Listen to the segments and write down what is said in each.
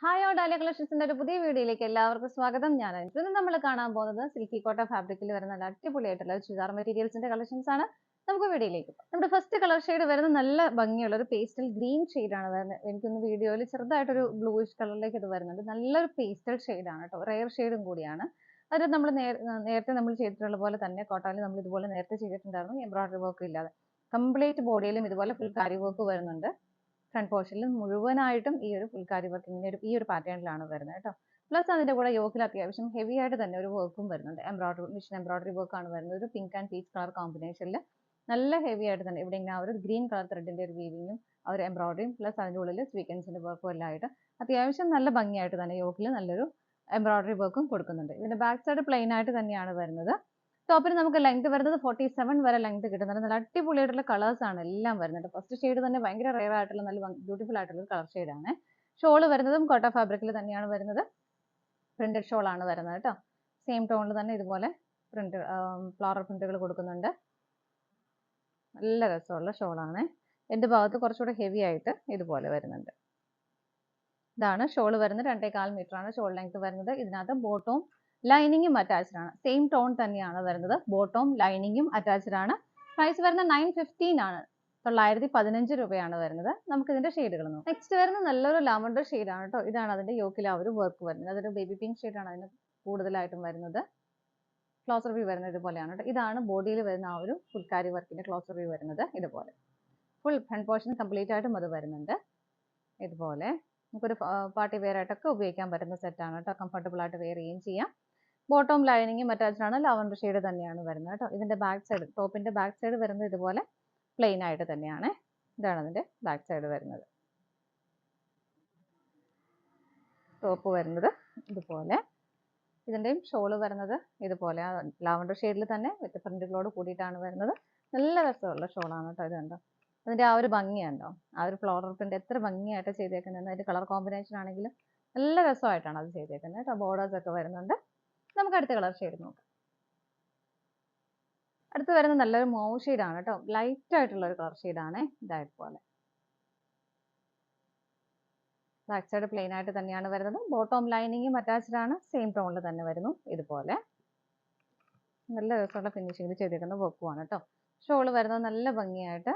Hi all dahlia കളക്ഷൻസിന്റെ ഒരു പുതിയ വീഡിയോയിലേക്ക് എല്ലാവർക്കും സ്വാഗതം. ഞാൻ ഇന്ന് നമ്മൾ കാണാൻ പോകുന്നത് സിൽക്കി കോട്ട ഫാബ്രിക്കിൽ വരുന്ന നല്ല അടിപൊളിയായിട്ടുള്ള ചുരിദാർ മെറ്റീരിയൽസിന്റെ കളക്ഷൻസ് ആണ്. നമുക്ക് വീഡിയോയിലേക്ക് പോകാം. നമ്മുടെ ഫസ്റ്റ് കളർ ഷെയ്ഡ് വരുന്ന നല്ല ഭംഗിയുള്ള ഒരു പേസ്റ്റൽ ഗ്രീൻ ആണ് വരുന്നത്. എനിക്കൊന്ന് വീഡിയോയിൽ ചെറുതായിട്ടൊരു ബ്ലൂയിഷ് കളറിലേക്ക് ഇത് വരുന്നുണ്ട്. നല്ലൊരു പേസ്റ്റൽ ആണ് കേട്ടോ, റെയർ ഷെയ്ഡും കൂടിയാണ്. അത് നമ്മൾ നേരത്തെ നമ്മൾ ചെയ്തിട്ടുള്ള പോലെ തന്നെ കോട്ടയിൽ നമ്മൾ ഇതുപോലെ നേരത്തെ ചെയ്തിട്ടുണ്ടായിരുന്നു, എംബ്രോയിഡറി വർക്ക് ഇല്ലാതെ. കംപ്ലീറ്റ് ബോഡിയിലും ഇതുപോലെ ഫുൾ കാരി വർക്ക് വരുന്നുണ്ട്. ഫ്രണ്ട് പോർഷനിൽ മുഴുവനായിട്ടും ഈ ഒരു ഫുൾക്കാരി വർക്ക് ഇങ്ങനെ ഈ ഒരു പാറ്റേണിലാണ് വരുന്നത് കേട്ടോ. പ്ലസ് അതിന്റെ കൂടെ യോക്കിൽ അത്യാവശ്യം ഹെവി ആയിട്ട് തന്നെ ഒരു വർക്കും വരുന്നുണ്ട്. മിഷൻ എംബ്രോയിഡറി വർക്ക് ആണ് വരുന്നത്. ഒരു പിങ്ക് ആൻഡ് പീച്ച് കളർ കോമ്പിനേഷനിൽ നല്ല ഹെവി ആയിട്ട് തന്നെ ഇവിടെ ഇങ്ങനെ ഒരു ഗ്രീൻ കളർ ത്രെഡിന്റെ ഒരു വീവിങ്ങും ഒരു എംബ്രോയിഡറിയും പ്ലസ് അതിന്റെ ഉള്ളിൽ സ്വീക്കൻസിന്റെ വർക്കും എല്ലാം ആയിട്ട് അത്യാവശ്യം നല്ല ഭംഗിയായിട്ട് തന്നെ യോക്കിൽ നല്ലൊരു എംബ്രോയിഡറി വർക്കും കൊടുക്കുന്നുണ്ട്. ഇതിന്റെ ബാക്ക് സൈഡ് പ്ലെയിൻ ആയിട്ട് തന്നെയാണ് വരുന്നത്. ടോപ്പിന് നമുക്ക് ലെങ്ത് വരുന്നത് 47 വരെ ലെങ്ത് കിട്ടുന്നുണ്ട്. നല്ല അടിപൊളിയായിട്ടുള്ള കളേഴ്സ് ആണ് എല്ലാം വരുന്നത്. ഫസ്റ്റ് ഷെയ്ഡ് തന്നെ ഭയങ്കര റെയർ ആയിട്ടുള്ള നല്ല ബ്യൂട്ടിഫുൾ ആയിട്ടുള്ള ഒരു കളർ ഷെയ്ഡാണ്. ഷോള് വരുന്നതും കോട്ട ഫാബ്രിക്കിൽ തന്നെയാണ് വരുന്നത്. പ്രിന്റഡ് ഷോൾ ആണ് വരുന്നത് കേട്ടോ. സെയിം ടോണിൽ തന്നെ ഇതുപോലെ ഫ്ലോറൽ പ്രിന്റുകൾ കൊടുക്കുന്നുണ്ട്. നല്ല രസമുള്ള ഷോളാണ്. എൻ്റെ ഭാഗത്ത് കുറച്ചുകൂടെ ഹെവി ആയിട്ട് ഇതുപോലെ വരുന്നുണ്ട്. ഇതാണ് ഷോള് വരുന്നത്. 2.25 മീറ്റർ ആണ് ഷോൾ ലെങ്ത് വരുന്നത്. ഇതിനകത്ത് ബോട്ടവും ലൈനിങ്ങും അറ്റാച്ച്ഡ് ആണ്. സെയിം ടോൺ തന്നെയാണ് വരുന്നത്. ബോട്ടവും ലൈനിങ്ങും അറ്റാച്ച്ഡ് ആണ്. പ്രൈസ് വരുന്നത് 915 ആണ്. 915 രൂപയാണ് വരുന്നത്. നമുക്ക് ഇതിന്റെ ഷെയ്ഡുകൾ നോക്കാം. നെക്സ്റ്റ് വരുന്നത് നല്ലൊരു ലാവണ്ടർ ഷെയ്ഡാണ് കേട്ടോ. ഇതാണ് അതിന്റെ യോക്കിൽ ആ ഒരു വർക്ക് വരുന്നത്. അതൊരു ബേബി പിങ്ക് ഷെയ്ഡാണ് അതിന് കൂടുതലായിട്ടും വരുന്നത്. ക്ലോസർ വ്യൂ വരുന്നത് ഇതുപോലെയാണ് കേട്ടോ. ഇതാണ് ബോഡിയിൽ വരുന്ന ആ ഒരു ഫുൾക്കാരി വർക്കിന്റെ ക്ലോസർ വ്യൂ വരുന്നത്. ഇതുപോലെ ഫുൾ ഫ്രണ്ട് പോർഷൻ കംപ്ലീറ്റ് ആയിട്ടും അത് വരുന്നുണ്ട്. ഇതുപോലെ നമുക്കൊരു പാർട്ടി വെയർ ആയിട്ടൊക്കെ ഉപയോഗിക്കാൻ പറ്റുന്ന സെറ്റാണ് കേട്ടോ. കംഫർട്ടബിൾ ആയിട്ട് വെയർ ചെയ്യുകയും ചെയ്യാം. ബോട്ടം ലൈനിങ്ങും അറ്റാച്ച്ഡ് ആണ്. ലാവണ്ടർ ഷെയ്ഡ് തന്നെയാണ് വരുന്നത് കേട്ടോ. ഇതിന്റെ ബാക്ക് സൈഡ്, ടോപ്പിന്റെ ബാക്ക് സൈഡ് വരുന്നത് ഇതുപോലെ പ്ലെയിൻ ആയിട്ട് തന്നെയാണ്. ഇതാണ് അതിന്റെ ബാക്ക് സൈഡ് വരുന്നത്. ടോപ്പ് വരുന്നത് ഇതുപോലെ. ഇതിന്റെയും ഷോള് വരുന്നത് ഇതുപോലെ ലാവണ്ടർ ഷെയ്ഡിൽ തന്നെ വിത്ത് പ്രിന്റുകളോട് കൂടിയിട്ടാണ് വരുന്നത്. നല്ല രസമുള്ള ഷോളാണ് കേട്ടോ. ഇത് കണ്ടോ, അതിന്റെ ആ ഒരു ഭംഗിയുണ്ടോ, ആ ഒരു ഫ്ലോറൽ പ്രിന്റ് എത്ര ഭംഗിയായിട്ട് ചെയ്തേക്കുന്നത്. അതിന്റെ കളർ കോമ്പിനേഷൻ ആണെങ്കിലും നല്ല രസമായിട്ടാണ് അത് ചെയ്തേക്കുന്നത് കേട്ടോ. ബോർഡേഴ്സ് ഒക്കെ വരുന്നുണ്ട്. നമുക്ക് അടുത്ത കളർ ഷെയ്ഡ് നോക്കാം. അടുത്ത് വരുന്നത് നല്ലൊരു മൗവ് ഷെയ്ഡാണ് കേട്ടോ. ലൈറ്റ് ആയിട്ടുള്ള ഒരു കളർ ഷെയ്ഡാണ്. ഇതായതുപോലെ ബാക്ക് സൈഡ് പ്ലെയിൻ ആയിട്ട് തന്നെയാണ് വരുന്നത്. ബോട്ടം ലൈനിങ്ങും അറ്റാച്ച്ഡ് ആണ്. സെയിം ടോണിൽ തന്നെ വരുന്നു. ഇതുപോലെ നല്ല രസമുള്ള ഫിനിഷിംഗിൽ ചെയ്തിരിക്കുന്ന വർക്കുമാണ് കേട്ടോ. ഷോള് വരുന്നത് നല്ല ഭംഗിയായിട്ട്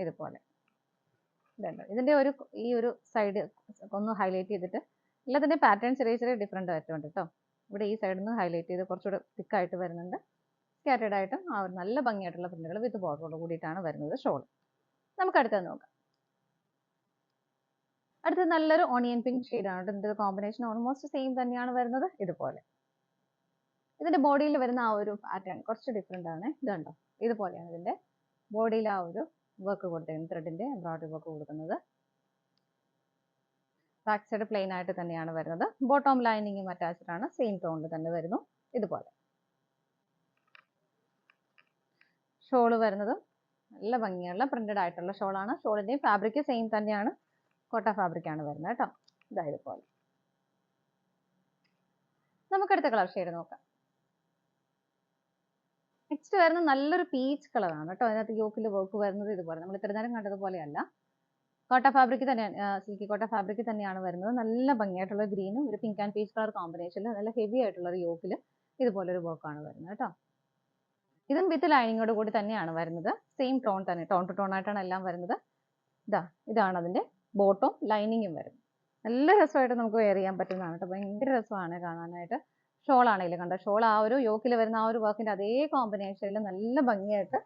ഇതുപോലെ. ഇതുണ്ട്. ഇതിന്റെ ഈ ഒരു സൈഡ് ഒന്ന് ഹൈലൈറ്റ് ചെയ്തിട്ട് എല്ലാത്തിൻ്റെ പാറ്റേൺ ചെറിയ ചെറിയ ഡിഫറെൻ്റ് ആയിട്ടുണ്ട് കേട്ടോ. ഇവിടെ ഈ സൈഡിൽ നിന്ന് ഹൈലൈറ്റ് ചെയ്ത് കുറച്ചുകൂടെ തിക്കായിട്ട് വരുന്നുണ്ട്. സ്കാറ്റേഡ് ആയിട്ടും ആ ഒരു നല്ല ഭംഗിയായിട്ടുള്ള പ്രിന്റുകൾ വിത്ത് ബോർഡറോട് കൂടിയിട്ടാണ് വരുന്നത് ഷോൾ. നമുക്ക് അടുത്തത് നോക്കാം. അടുത്തത് നല്ലൊരു ഓണിയൻ പിങ്ക് ഷെയ്ഡാണ്. ഇതിന്റെ കോമ്പിനേഷൻ ഓൾമോസ്റ്റ് സെയിം തന്നെയാണ് വരുന്നത്. ഇതുപോലെ ഇതിന്റെ ബോഡിയിൽ വരുന്ന ആ ഒരു പാറ്റേൺ കുറച്ച് ഡിഫറെൻ്റ് ആണ്. ഇതുണ്ടോ, ഇതുപോലെയാണ് ഇതിന്റെ ബോഡിയിൽ ആ ഒരു വർക്ക് കൊടുത്തിരിക്കുന്നത്. ത്രെഡിന്റെ എംബ്രോയിഡറി വർക്ക് കൊടുക്കുന്നത്. ബാക്ക് സൈഡ് പ്ലെയിൻ ആയിട്ട് തന്നെയാണ് വരുന്നത്. ബോട്ടം ലൈനിങ്ങും അറ്റാച്ച്ഡ് ആണ്. സെയിം ടോണിൽ തന്നെ വരുന്നു. ഇതുപോലെ ഷോള് വരുന്നതും നല്ല ഭംഗിയുള്ള പ്രിന്റഡ് ആയിട്ടുള്ള ഷോളാണ്. ഷോളിന്റെയും ഫാബ്രിക് സെയിം തന്നെയാണ്. കോട്ട ഫാബ്രിക് ആണ് വരുന്നത് കേട്ടോ. ഇതായതുപോലെ. നമുക്ക് അടുത്ത കളർ ഷെയ്ഡ് നോക്കാം. നെക്സ്റ്റ് വരുന്ന നല്ലൊരു പീച്ച് കളറാണ് കേട്ടോ. അതിനകത്ത് യോക്കിൽ വർക്ക് വരുന്നത് ഇതുപോലെ. നമ്മൾ ഇത്ര നേരം കണ്ടതുപോലെയല്ല. കോട്ട ഫാബ്രിക് തന്നെയാണ്, സിൽക്കി കോട്ട ഫാബ്രിക് തന്നെയാണ് വരുന്നത്. നല്ല ഭംഗിയായിട്ടുള്ള ഗ്രീനും ഒരു പിങ്ക് ആൻഡ് പീച്ച് കളർ കോമ്പിനേഷനിൽ നല്ല ഹെവി ആയിട്ടുള്ള ഒരു യോക്കിൽ ഇതുപോലൊരു വർക്കാണ് വരുന്നത് കേട്ടോ. ഇതും വിത്ത് ലൈനിങ്ങോട് കൂടി തന്നെയാണ് വരുന്നത്. സെയിം ടോൺ തന്നെ, ടോൺ ടു ടോൺ ആയിട്ടാണ് എല്ലാം വരുന്നത്. ഇതാണ് അതിന്റെ ബോട്ടം ലൈനിങ്ങും വരുന്നത്. നല്ല രസമായിട്ട് നമുക്ക് വെയർ ചെയ്യാൻ പറ്റുന്നതാണ് കേട്ടോ. ഭയങ്കര രസമാണ് കാണാനായിട്ട്. ഷോൾ ആണെങ്കിലും കണ്ടോ, ഷോൾ ആ ഒരു യോക്കിൽ വരുന്ന ആ ഒരു വർക്കിന്റെ അതേ കോമ്പിനേഷനിൽ നല്ല ഭംഗിയായിട്ട്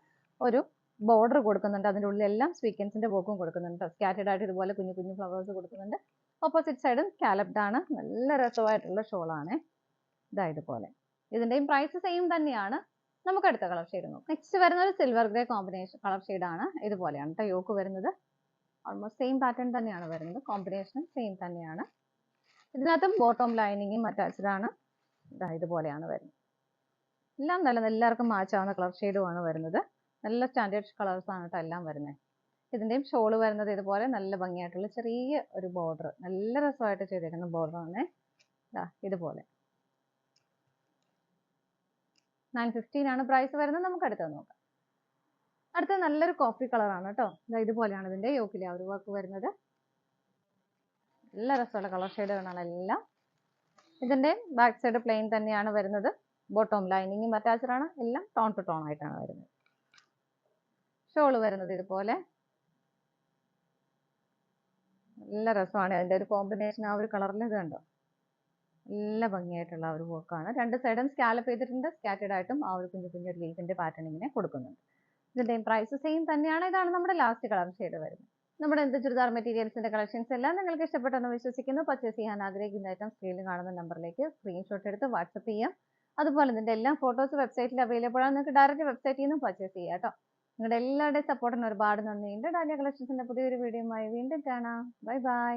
ഒരു ബോർഡർ കൊടുക്കുന്നുണ്ട്. അതിൻ്റെ ഉള്ളിലെല്ലാം സ്വീക്കൻസിന്റെ വർക്കും കൊടുക്കുന്നുണ്ട്. സ്കാറ്റേഡ് ആയിട്ട് ഇതുപോലെ കുഞ്ഞു കുഞ്ഞു ഫ്ലവേഴ്സ് കൊടുക്കുന്നുണ്ട്. ഓപ്പോസിറ്റ് സൈഡും സ്കാലപ്ഡ് ആണ്. നല്ല രസമായിട്ടുള്ള ഷോളാണ്. ഇതുപോലെ. ഇതിന്റെയും പ്രൈസ് സെയിം തന്നെയാണ്. നമുക്ക് അടുത്ത കളർ ഷെയ്ഡ് നോക്കാം. നെക്സ്റ്റ് വരുന്ന ഒരു സിൽവർ ഗ്രേ കോമ്പിനേഷൻ കളർ ഷെയ്ഡാണ്. ഇതുപോലെയാണ് കേട്ടോ യോക്ക് വരുന്നത്. ഓൾമോസ്റ്റ് സെയിം പാറ്റേൺ തന്നെയാണ് വരുന്നത്. കോമ്പിനേഷൻ സെയിം തന്നെയാണ്. ഇതിനകത്തും ബോട്ടം ലൈനിങ്ങും അറ്റാച്ച്ഡ് ആണ്. ഇതുപോലെയാണ് വരുന്നത്. എല്ലാം നല്ല എല്ലാവർക്കും മാച്ച് ആവുന്ന കളർ ഷെയ്ഡുമാണ് വരുന്നത്. നല്ല സ്റ്റാൻഡേർഡ് കളേഴ്സ് ആണ് കേട്ടോ എല്ലാം വരുന്നത്. ഇതിന്റെയും ഷോള് വരുന്നത് ഇതുപോലെ നല്ല ഭംഗിയായിട്ടുള്ള ചെറിയ ഒരു ബോർഡർ, നല്ല രസമായിട്ട് ചെയ്തേക്കുന്ന ബോർഡറാണ്. ഇതുപോലെ 915 ആണ് പ്രൈസ് വരുന്നത്. നമുക്ക് അടുത്തത് നോക്കാം. അടുത്ത നല്ലൊരു കോഫി കളറാണ് കേട്ടോ. ഇതുപോലെയാണ് ഇതിന്റെ യോക്കിലെ ആ ഒരു വർക്ക് വരുന്നത്. നല്ല രസമുള്ള കളർ ഷെയ്ഡുകളാണ് എല്ലാം. ഇതിന്റെ ബാക്ക് സൈഡ് പ്ലെയിൻ തന്നെയാണ് വരുന്നത്. ബോട്ടം ലൈനിങ്ങും അറ്റാച്ച്ഡ് ആണ്. എല്ലാം ടോൺ ടു ടോൺ ആയിട്ടാണ് വരുന്നത്. ഷോള് വരുന്നത് ഇതുപോലെ നല്ല രസമാണ്. അതിന്റെ ഒരു കോമ്പിനേഷൻ ആ ഒരു കളറിൽ ഇത് കണ്ടോ, നല്ല ഭംഗിയായിട്ടുള്ള ഒരു വർക്കാണ്. രണ്ട് സൈഡും സ്കാലപ്പ് ചെയ്തിട്ടുണ്ട്. സ്കാറ്റേഡ് ആയിട്ടും ആ ഒരു കുഞ്ഞു കുഞ്ഞു ലീഫിന്റെ പാറ്റേൺ ഇങ്ങനെ കൊടുക്കുന്നുണ്ട്. ഇതിന്റെയും പ്രൈസ് സെയിം തന്നെയാണ്. ഇതാണ് നമ്മുടെ ലാസ്റ്റ് കളർ ഷെയ്ഡ് വരുന്നത്. നമ്മുടെ എന്ത് ചുരിദാർ മെറ്റീരിയൽസിന്റെ കളക്ഷൻസ് എല്ലാം നിങ്ങൾക്ക് ഇഷ്ടപ്പെട്ടെന്ന് വിശ്വസിക്കുന്നു. പർച്ചേസ് ചെയ്യാൻ ആഗ്രഹിക്കുന്ന ഐറ്റം സ്ക്രീനിൽ കാണുന്ന നമ്പറിലേക്ക് സ്ക്രീൻഷോട്ട് എടുത്ത് വാട്സപ്പ് ചെയ്യാം. അതുപോലെ ഇതിന്റെ എല്ലാ ഫോട്ടോസ് വെബ്സൈറ്റിൽ അവൈലബിൾ ആണ്. നിങ്ങൾക്ക് ഡയറക്റ്റ് വെബ്സൈറ്റിൽ നിന്നും പർച്ചേസ് ചെയ്യാം കേട്ടോ. നിങ്ങളുടെ എല്ലാവരുടെയും സപ്പോർട്ടിന് ഒരുപാട് നന്ദിയുണ്ട്. ഡാലിയ കളക്ഷൻസിന്റെ പുതിയൊരു വീഡിയോയുമായി വീണ്ടും കാണാം. Bye bye.